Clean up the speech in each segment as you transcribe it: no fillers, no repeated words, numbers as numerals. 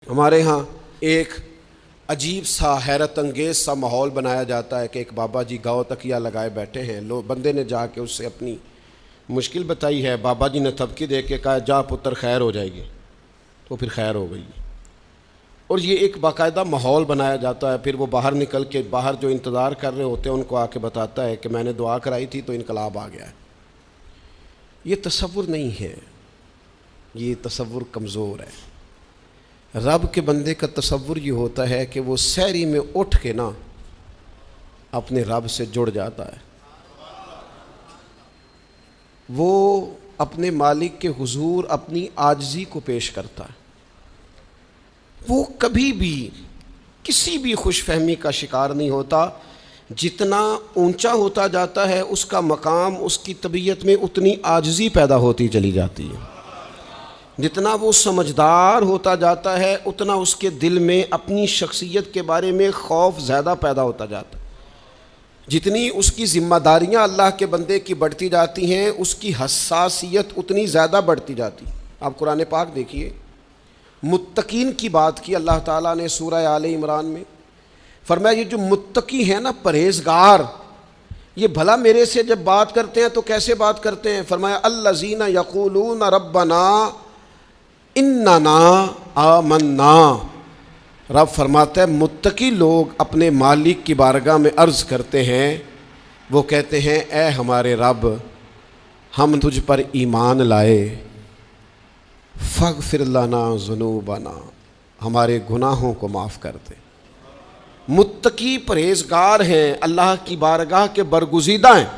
ہمارے ہاں ایک عجیب سا حیرت انگیز سا ماحول بنایا جاتا ہے کہ ایک بابا جی گاؤ تکیہ لگائے بیٹھے ہیں. بندے نے جا کے اس سے اپنی مشکل بتائی ہے. بابا جی نے تھپکی دے کے کہا جا پتر خیر ہو جائے گی. تو پھر خیر ہو گئی. اور یہ ایک باقاعدہ ماحول بنایا جاتا ہے. پھر وہ باہر نکل کے باہر جو انتظار کر رہے ہوتے ہیں ان کو آ کے بتاتا ہے کہ میں نے دعا کرائی تھی تو انقلاب آ گیا ہے. یہ تصور نہیں ہے, یہ تصور کمزور ہے. رب کے بندے کا تصور یہ ہوتا ہے کہ وہ سحری میں اٹھ کے نا اپنے رب سے جڑ جاتا ہے. وہ اپنے مالک کے حضور اپنی عاجزی کو پیش کرتا ہے. وہ کبھی بھی کسی بھی خوش فہمی کا شکار نہیں ہوتا. جتنا اونچا ہوتا جاتا ہے اس کا مقام, اس کی طبیعت میں اتنی عاجزی پیدا ہوتی چلی جاتی ہے. جتنا وہ سمجھدار ہوتا جاتا ہے اتنا اس کے دل میں اپنی شخصیت کے بارے میں خوف زیادہ پیدا ہوتا جاتا ہے. جتنی اس کی ذمہ داریاں اللہ کے بندے کی بڑھتی جاتی ہیں اس کی حساسیت اتنی زیادہ بڑھتی جاتی. آپ قرآن پاک دیکھیے, متقین کی بات کی اللہ تعالیٰ نے سورہ آل عمران میں. فرمایا یہ جو متقی ہیں نا, پرہیزگار, یہ بھلا میرے سے جب بات کرتے ہیں تو کیسے بات کرتے ہیں؟ فرمایا الذین یقولون ربنا اننا آمنا. رب فرماتا ہے متقی لوگ اپنے مالک کی بارگاہ میں عرض کرتے ہیں, وہ کہتے ہیں اے ہمارے رب ہم تجھ پر ایمان لائے, فاغفر لنا ذنوبنا, ہمارے گناہوں کو معاف کر دے. متقی پرہیزگار ہیں, اللہ کی بارگاہ کے برگزیدہ ہیں,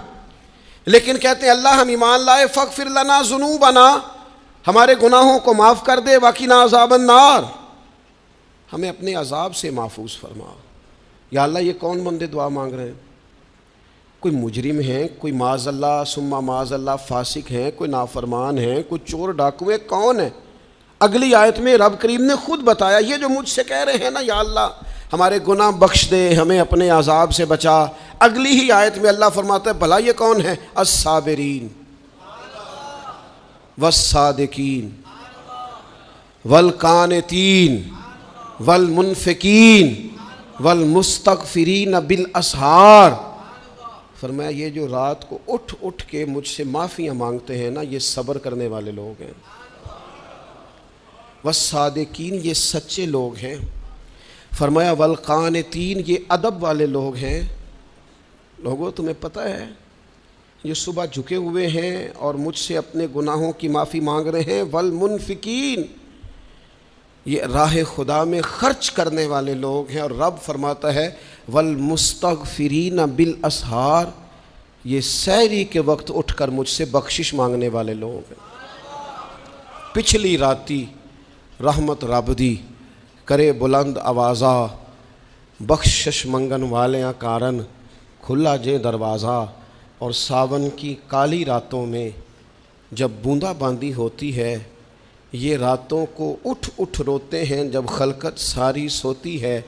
لیکن کہتے ہیں اللہ ہم ایمان لائے, فاغفر لنا ذنوبنا, ہمارے گناہوں کو معاف کر دے, وقنا عذاب النار, ہمیں اپنے عذاب سے محفوظ فرما. یا اللہ یہ کون بندے دعا مانگ رہے ہیں؟ کوئی مجرم ہیں, کوئی معاذ اللہ ثم معاذ اللہ فاسق ہیں, کوئی نافرمان ہیں, کوئی چور ڈاکو ہیں, کون ہے؟ اگلی آیت میں رب کریم نے خود بتایا یہ جو مجھ سے کہہ رہے ہیں نا یا اللہ ہمارے گناہ بخش دے, ہمیں اپنے عذاب سے بچا. اگلی ہی آیت میں اللہ فرماتا ہے بھلا یہ کون ہے؟ الصابرین والصادقین والقانتین والمنفقین والمستغفرین بالاسحار. فرمایا یہ جو رات کو اٹھ اٹھ کے مجھ سے معافیاں مانگتے ہیں نا یہ صبر کرنے والے لوگ ہیں. والصادقین یہ سچے لوگ ہیں. فرمایا والقانتین یہ ادب والے لوگ ہیں. لوگوں تمہیں پتہ ہے یہ صبح جھکے ہوئے ہیں اور مجھ سے اپنے گناہوں کی معافی مانگ رہے ہیں. والمنفقین یہ راہ خدا میں خرچ کرنے والے لوگ ہیں. اور رب فرماتا ہے والمستغفرین بالاسحار, یہ سحری کے وقت اٹھ کر مجھ سے بخشش مانگنے والے لوگ ہیں. پچھلی راتی رحمت رب دی کرے بلند آوازہ, بخشش منگن والیاں کارن کھلا جے دروازہ. اور ساون کی کالی راتوں میں جب بوندا باندی ہوتی ہے یہ راتوں کو اٹھ اٹھ روتے ہیں جب خلقت ساری سوتی ہے.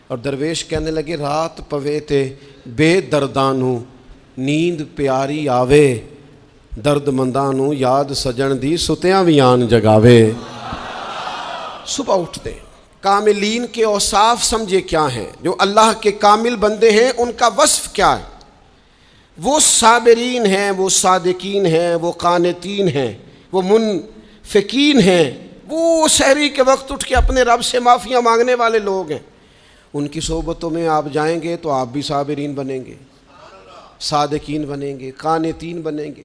اور درویش کہنے لگے رات پوے تے بے دردانوں نیند پیاری آوے, درد مندانوں یاد سجن دی ستیاں بھی آن جگاوے. صبح اٹھتے کاملین کے اوصاف سمجھے کیا ہیں, جو اللہ کے کامل بندے ہیں ان کا وصف کیا ہے. وہ صابرین ہیں, وہ صادقین ہیں, وہ قانتین ہیں, وہ منفقین ہیں, وہ سحری کے وقت اٹھ کے اپنے رب سے معافیاں مانگنے والے لوگ ہیں. ان کی صحبتوں میں آپ جائیں گے تو آپ بھی صابرین بنیں گے, صادقین بنیں گے, قانتین بنیں گے.